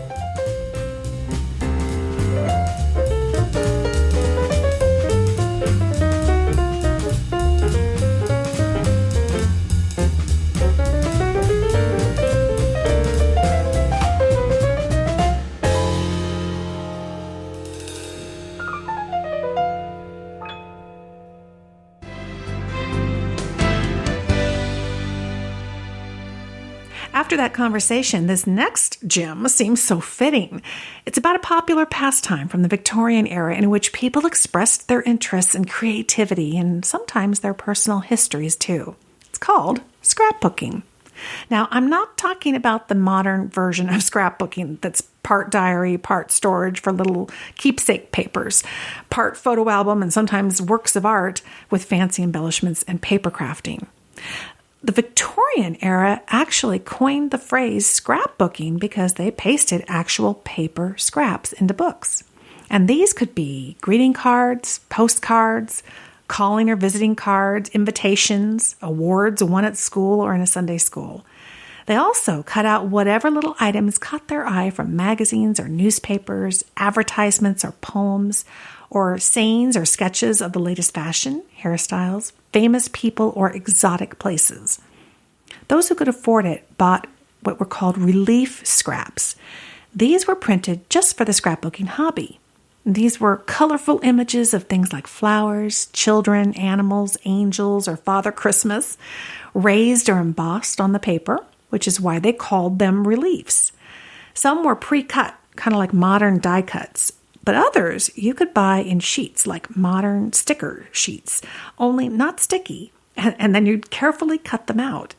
After that conversation, this next gem seems so fitting. It's about a popular pastime from the Victorian era in which people expressed their interests and creativity and sometimes their personal histories too. It's called scrapbooking. Now, I'm not talking about the modern version of scrapbooking that's part diary, part storage for little keepsake papers, part photo album, and sometimes works of art with fancy embellishments and paper crafting. The Victorian era actually coined the phrase scrapbooking because they pasted actual paper scraps into books. And these could be greeting cards, postcards, calling or visiting cards, invitations, awards won at school or in a Sunday school. They also cut out whatever little items caught their eye from magazines or newspapers, advertisements or poems, or sayings or sketches of the latest fashion, hairstyles, famous people, or exotic places. Those who could afford it bought what were called relief scraps. These were printed just for the scrapbooking hobby. These were colorful images of things like flowers, children, animals, angels, or Father Christmas, raised or embossed on the paper, which is why they called them reliefs. Some were pre-cut, kind of like modern die cuts, but others you could buy in sheets like modern sticker sheets, only not sticky, and then you'd carefully cut them out.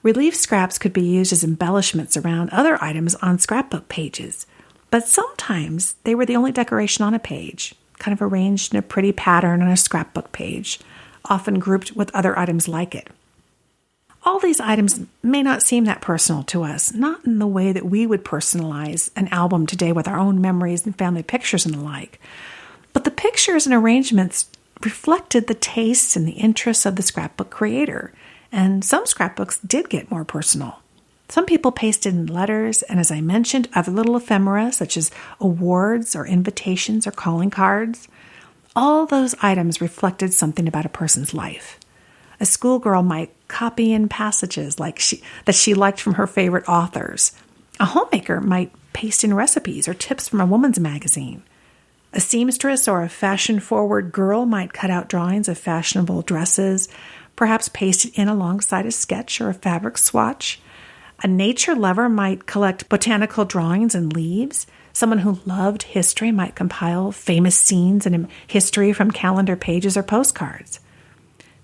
Relief scraps could be used as embellishments around other items on scrapbook pages, but sometimes they were the only decoration on a page, kind of arranged in a pretty pattern on a scrapbook page, often grouped with other items like it. All these items may not seem that personal to us, not in the way that we would personalize an album today with our own memories and family pictures and the like. But the pictures and arrangements reflected the tastes and the interests of the scrapbook creator, and some scrapbooks did get more personal. Some people pasted in letters, and as I mentioned, other little ephemera such as awards or invitations or calling cards. All those items reflected something about a person's life. A schoolgirl might copy in passages that she liked from her favorite authors. A homemaker might paste in recipes or tips from a woman's magazine. A seamstress or a fashion-forward girl might cut out drawings of fashionable dresses, perhaps paste it in alongside a sketch or a fabric swatch. A nature lover might collect botanical drawings and leaves. Someone who loved history might compile famous scenes and history from calendar pages or postcards.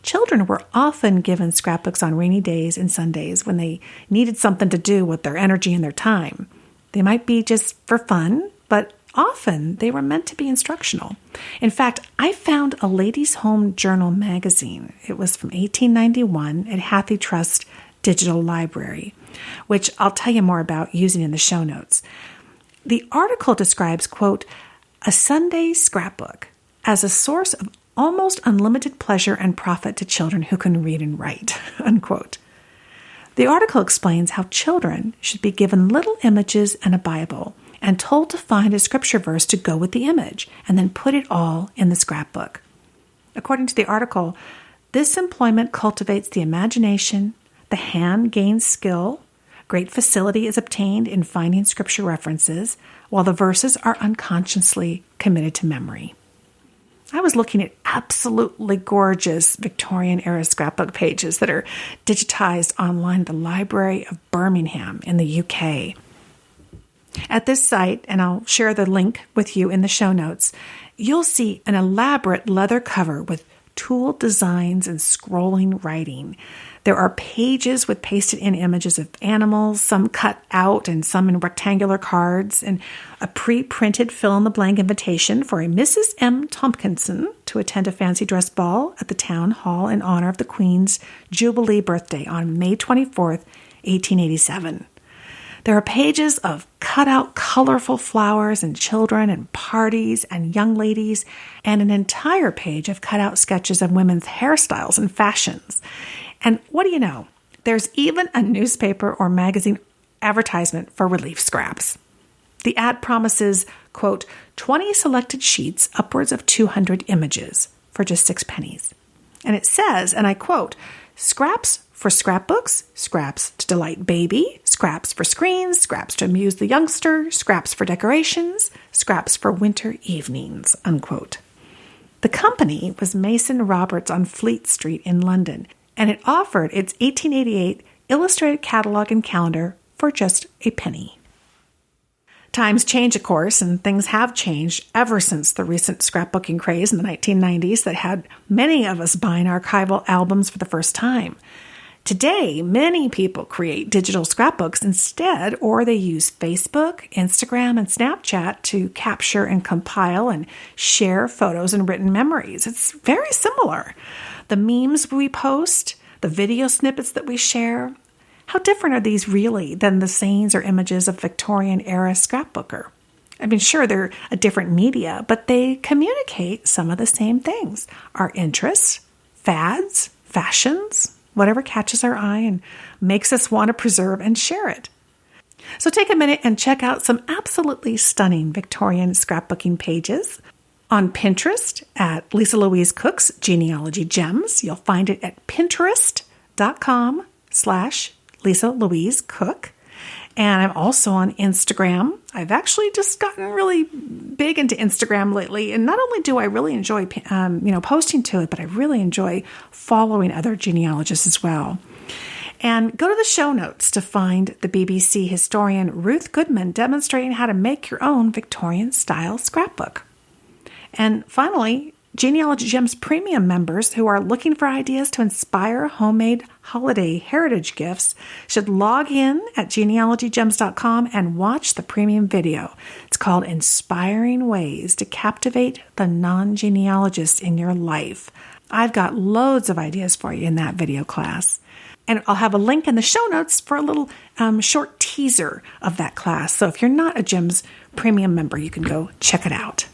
Children were often given scrapbooks on rainy days and Sundays when they needed something to do with their energy and their time. They might be just for fun, but often they were meant to be instructional. In fact, I found a Ladies' Home Journal magazine. It was from 1891 at Hathey Trust Digital Library, which I'll tell you more about using in the show notes. The article describes, quote, a Sunday scrapbook as a source of almost unlimited pleasure and profit to children who can read and write, unquote. The article explains how children should be given little images and a Bible and told to find a scripture verse to go with the image and then put it all in the scrapbook. According to the article, this employment cultivates the imagination, the hand gains skill, great facility is obtained in finding scripture references, while the verses are unconsciously committed to memory. I was looking at absolutely gorgeous Victorian-era scrapbook pages that are digitized online at the Library of Birmingham in the UK. At this site, and I'll share the link with you in the show notes, you'll see an elaborate leather cover with tooled designs and scrolling writing. There are pages with pasted-in images of animals, some cut out and some in rectangular cards, and a pre-printed fill-in-the-blank invitation for a Mrs. M. Tompkinson to attend a fancy dress ball at the town hall in honor of the Queen's Jubilee birthday on May 24th, 1887. There are pages of cut out colorful flowers and children and parties and young ladies, and an entire page of cut out sketches of women's hairstyles and fashions. And what do you know? There's even a newspaper or magazine advertisement for relief scraps. The ad promises, quote, 20 selected sheets, upwards of 200 images for just 6 pennies. And it says, and I quote, scraps for scrapbooks, scraps to delight baby, scraps for screens, scraps to amuse the youngster, scraps for decorations, scraps for winter evenings, unquote. The company was Mason Roberts on Fleet Street in London, and it offered its 1888 illustrated catalog and calendar for just a penny. Times change, of course, and things have changed ever since the recent scrapbooking craze in the 1990s that had many of us buying archival albums for the first time. Today, many people create digital scrapbooks instead, or they use Facebook, Instagram, and Snapchat to capture and compile and share photos and written memories. It's very similar. The memes we post, the video snippets that we share, how different are these really than the sayings or images of Victorian-era scrapbooker? I mean, sure, they're a different media, but they communicate some of the same things. Our interests, fads, fashions, whatever catches our eye and makes us want to preserve and share it. So take a minute and check out some absolutely stunning Victorian scrapbooking pages. On Pinterest at Lisa Louise Cooke's Genealogy Gems. You'll find it at pinterest.com/Lisa Louise Cooke. And I'm also on Instagram. I've actually just gotten really big into Instagram lately. And not only do I really enjoy posting to it, but I really enjoy following other genealogists as well. And go to the show notes to find the BBC historian Ruth Goodman demonstrating how to make your own Victorian-style scrapbook. And finally, Genealogy Gems premium members who are looking for ideas to inspire homemade holiday heritage gifts should log in at genealogygems.com and watch the premium video. It's called Inspiring Ways to Captivate the Non-Genealogist in Your Life. I've got loads of ideas for you in that video class. And I'll have a link in the show notes for a little short teaser of that class. So if you're not a Gems premium member, you can go check it out.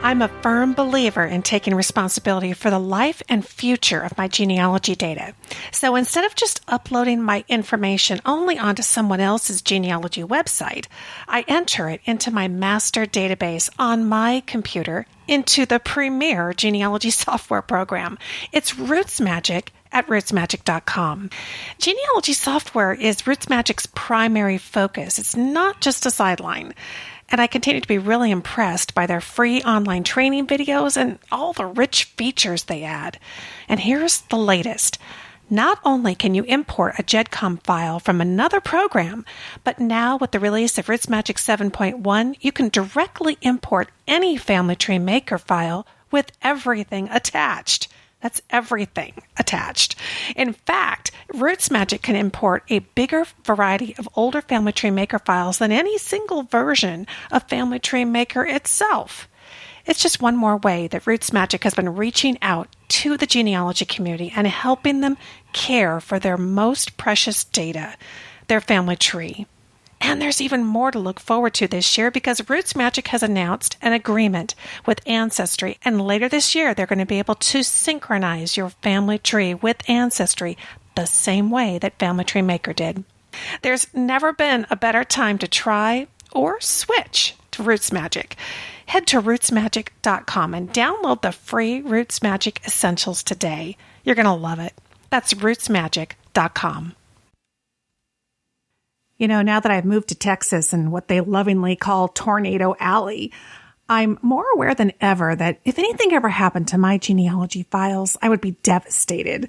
I'm a firm believer in taking responsibility for the life and future of my genealogy data. So instead of just uploading my information only onto someone else's genealogy website, I enter it into my master database on my computer into the premier genealogy software program. It's Roots Magic at rootsmagic.com. Genealogy software is Roots Magic's primary focus. It's not just a sideline. And I continue to be really impressed by their free online training videos and all the rich features they add. And here's the latest. Not only can you import a GEDCOM file from another program, but now with the release of Roots Magic 7.1, you can directly import any Family Tree Maker file with everything attached. That's everything attached. In fact, Roots Magic can import a bigger variety of older Family Tree Maker files than any single version of Family Tree Maker itself. It's just one more way that Roots Magic has been reaching out to the genealogy community and helping them care for their most precious data, their family tree. And there's even more to look forward to this year because Roots Magic has announced an agreement with Ancestry, and later this year they're going to be able to synchronize your family tree with Ancestry the same way that Family Tree Maker did. There's never been a better time to try or switch to Roots Magic. Head to rootsmagic.com and download the free Roots Magic Essentials today. You're going to love it. That's rootsmagic.com. You know, now that I've moved to Texas and what they lovingly call Tornado Alley, I'm more aware than ever that if anything ever happened to my genealogy files, I would be devastated.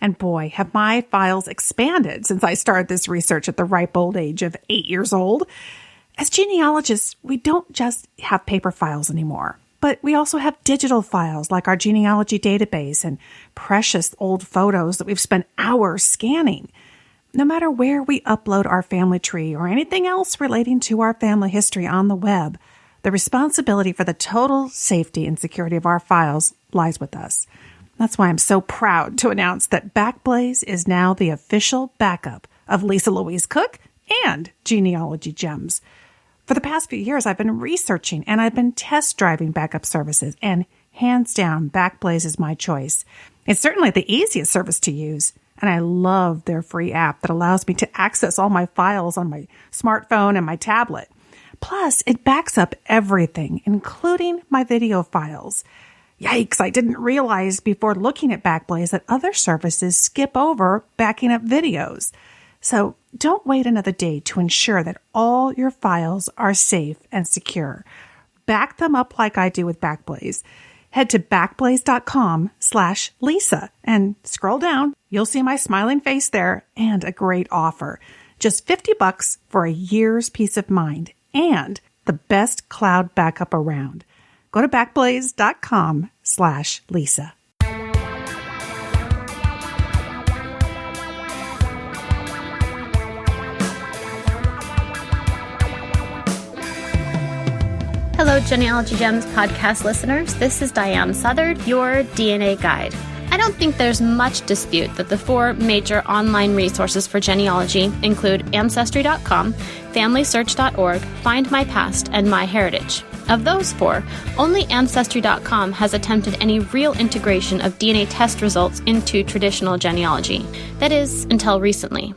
And boy, have my files expanded since I started this research at the ripe old age of 8 years old. As genealogists, we don't just have paper files anymore, but we also have digital files like our genealogy database and precious old photos that we've spent hours scanning. No matter where we upload our family tree or anything else relating to our family history on the web, the responsibility for the total safety and security of our files lies with us. That's why I'm so proud to announce that Backblaze is now the official backup of Lisa Louise Cooke and Genealogy Gems. For the past few years, I've been researching and I've been test driving backup services, and hands down, Backblaze is my choice. It's certainly the easiest service to use, and I love their free app that allows me to access all my files on my smartphone and my tablet. Plus, it backs up everything, including my video files. Yikes, I didn't realize before looking at Backblaze that other services skip over backing up videos. So don't wait another day to ensure that all your files are safe and secure. Back them up like I do with Backblaze. Head to backblaze.com/Lisa and scroll down. You'll see my smiling face there and a great offer. Just $50 for a year's peace of mind and the best cloud backup around. Go to backblaze.com/Lisa. Hello, Genealogy Gems podcast listeners. This is Diahan Southard, your DNA guide. I don't think there's much dispute that the four major online resources for genealogy include Ancestry.com, FamilySearch.org, Find My Past, and MyHeritage. Of those four, only Ancestry.com has attempted any real integration of DNA test results into traditional genealogy. That is, until recently.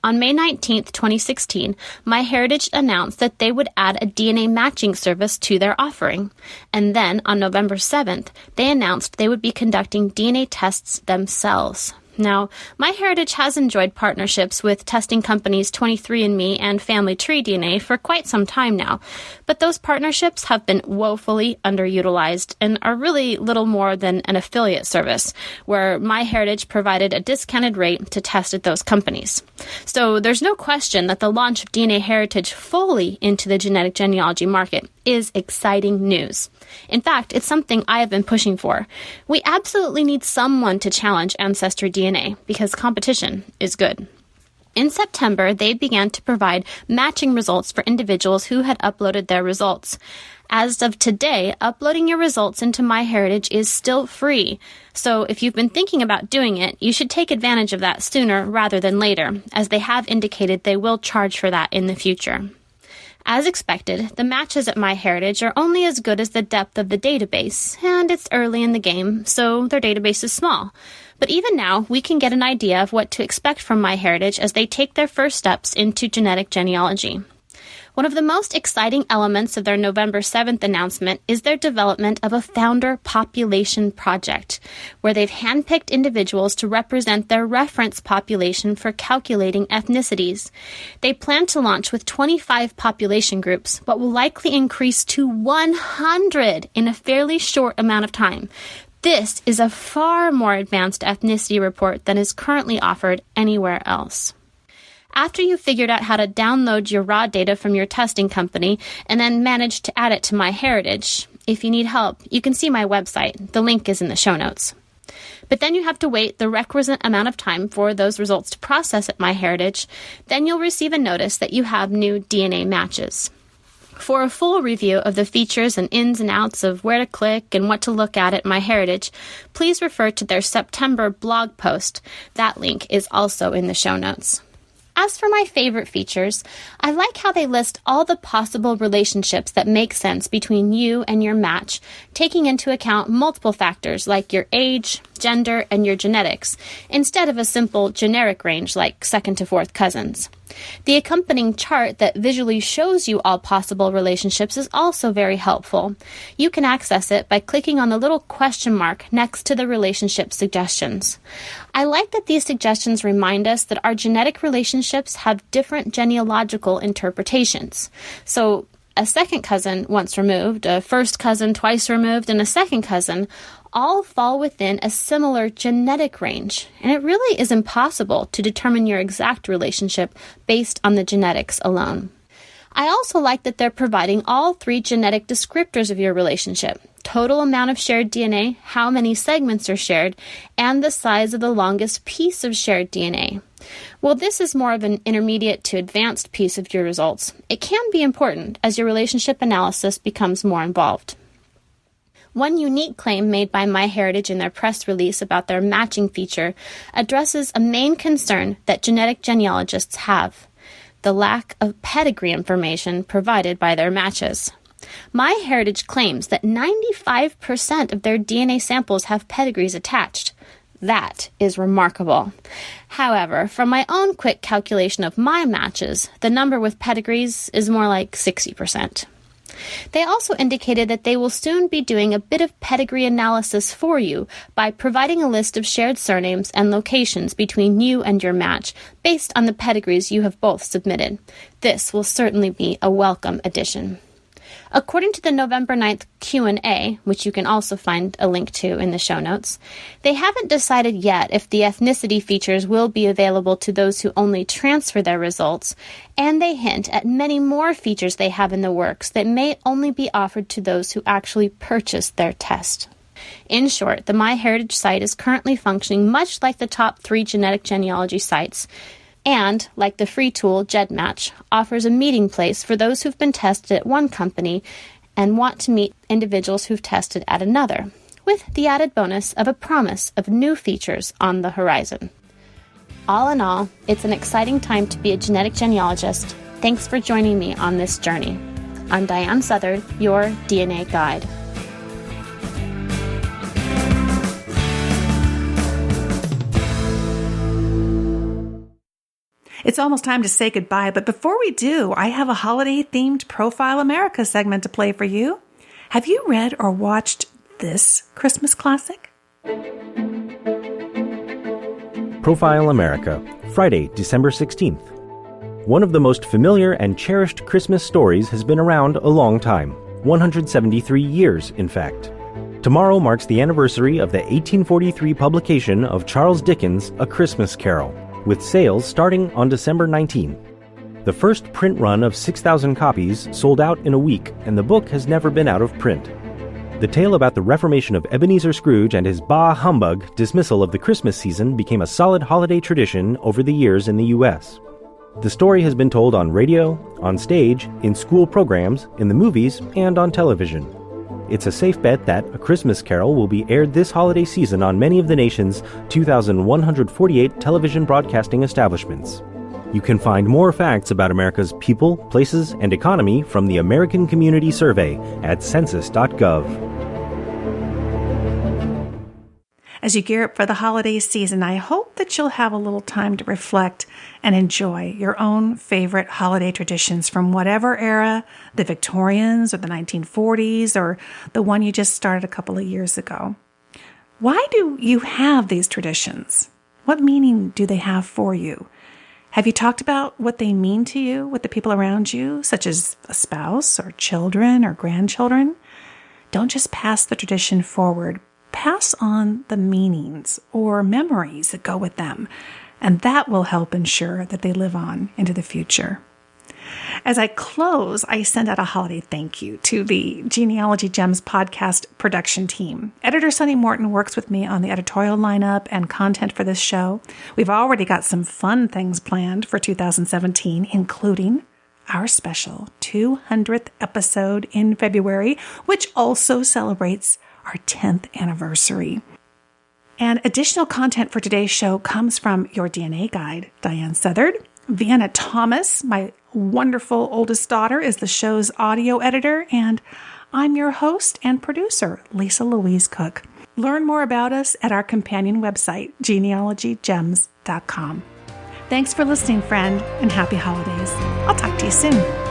On May 19, 2016, MyHeritage announced that they would add a DNA matching service to their offering. And then, on November 7th, they announced they would be conducting DNA tests themselves. Now, MyHeritage has enjoyed partnerships with testing companies 23andMe and Family Tree DNA for quite some time now, but those partnerships have been woefully underutilized and are really little more than an affiliate service, where MyHeritage provided a discounted rate to test at those companies. So there's no question that the launch of DNA Heritage fully into the genetic genealogy market is exciting news. In fact, it's something I have been pushing for. We absolutely need someone to challenge Ancestry DNA because competition is good. In September, they began to provide matching results for individuals who had uploaded their results. As of today, uploading your results into MyHeritage is still free. So if you've been thinking about doing it, you should take advantage of that sooner rather than later, as they have indicated they will charge for that in the future. As expected, the matches at MyHeritage are only as good as the depth of the database, and it's early in the game, so their database is small. But even now, we can get an idea of what to expect from MyHeritage as they take their first steps into genetic genealogy. One of the most exciting elements of their November 7th announcement is their development of a founder population project, where they've handpicked individuals to represent their reference population for calculating ethnicities. They plan to launch with 25 population groups, but will likely increase to 100 in a fairly short amount of time. This is a far more advanced ethnicity report than is currently offered anywhere else. After you've figured out how to download your raw data from your testing company and then manage to add it to MyHeritage, if you need help, you can see my website. The link is in the show notes. But then you have to wait the requisite amount of time for those results to process at MyHeritage. Then you'll receive a notice that you have new DNA matches. For a full review of the features and ins and outs of where to click and what to look at MyHeritage, please refer to their September blog post. That link is also in the show notes. As for my favorite features, I like how they list all the possible relationships that make sense between you and your match, taking into account multiple factors like your age, gender, and your genetics, instead of a simple generic range like second to fourth cousins. The accompanying chart that visually shows you all possible relationships is also very helpful. You can access it by clicking on the little question mark next to the relationship suggestions. I like that these suggestions remind us that our genetic relationships have different genealogical interpretations. So, a second cousin once removed, a first cousin twice removed, and a second cousin all fall within a similar genetic range, and it really is impossible to determine your exact relationship based on the genetics alone. I also like that they're providing all three genetic descriptors of your relationship: total amount of shared DNA, how many segments are shared, and the size of the longest piece of shared DNA. While this is more of an intermediate to advanced piece of your results, it can be important as your relationship analysis becomes more involved. One unique claim made by MyHeritage in their press release about their matching feature addresses a main concern that genetic genealogists have: the lack of pedigree information provided by their matches. MyHeritage claims that 95% of their DNA samples have pedigrees attached. That is remarkable. However, from my own quick calculation of my matches, the number with pedigrees is more like 60%. They also indicated that they will soon be doing a bit of pedigree analysis for you by providing a list of shared surnames and locations between you and your match based on the pedigrees you have both submitted. This will certainly be a welcome addition. According to the November 9th Q&A, which you can also find a link to in the show notes, they haven't decided yet if the ethnicity features will be available to those who only transfer their results, and they hint at many more features they have in the works that may only be offered to those who actually purchase their test. In short, the MyHeritage site is currently functioning much like the top 3 genetic genealogy sites, and, like the free tool GEDmatch, offers a meeting place for those who've been tested at one company and want to meet individuals who've tested at another, with the added bonus of a promise of new features on the horizon. All in all, it's an exciting time to be a genetic genealogist. Thanks for joining me on this journey. I'm Diahan Southard, your DNA Guide. It's almost time to say goodbye, but before we do, I have a holiday-themed Profile America segment to play for you. Have you read or watched this Christmas classic? Profile America, Friday, December 16th. One of the most familiar and cherished Christmas stories has been around a long time, 173 years, in fact. Tomorrow marks the anniversary of the 1843 publication of Charles Dickens' A Christmas Carol, with sales starting on December 19. The first print run of 6,000 copies sold out in a week, and the book has never been out of print. The tale about the reformation of Ebenezer Scrooge and his bah humbug dismissal of the Christmas season became a solid holiday tradition over the years in the U.S. The story has been told on radio, on stage, in school programs, in the movies, and on television. It's a safe bet that A Christmas Carol will be aired this holiday season on many of the nation's 2,148 television broadcasting establishments. You can find more facts about America's people, places, and economy from the American Community Survey at census.gov. As you gear up for the holiday season, I hope that you'll have a little time to reflect and enjoy your own favorite holiday traditions from whatever era, the Victorians or the 1940s, or the one you just started a couple of years ago. Why do you have these traditions? What meaning do they have for you? Have you talked about what they mean to you with the people around you, such as a spouse or children or grandchildren? Don't just pass the tradition forward. Pass on the meanings or memories that go with them, and that will help ensure that they live on into the future. As I close, I send out a holiday thank you to the Genealogy Gems podcast production team. Editor Sunny Morton works with me on the editorial lineup and content for this show. We've already got some fun things planned for 2017, including our special 200th episode in February, which also celebrates our 10th anniversary. And additional content for today's show comes from your DNA guide, Diahan Southard. Vienna Thomas, my wonderful oldest daughter, is the show's audio editor, and I'm your host and producer, Lisa Louise Cooke. Learn more about us at our companion website, genealogygems.com. Thanks for listening, friend, and happy holidays. I'll talk to you soon.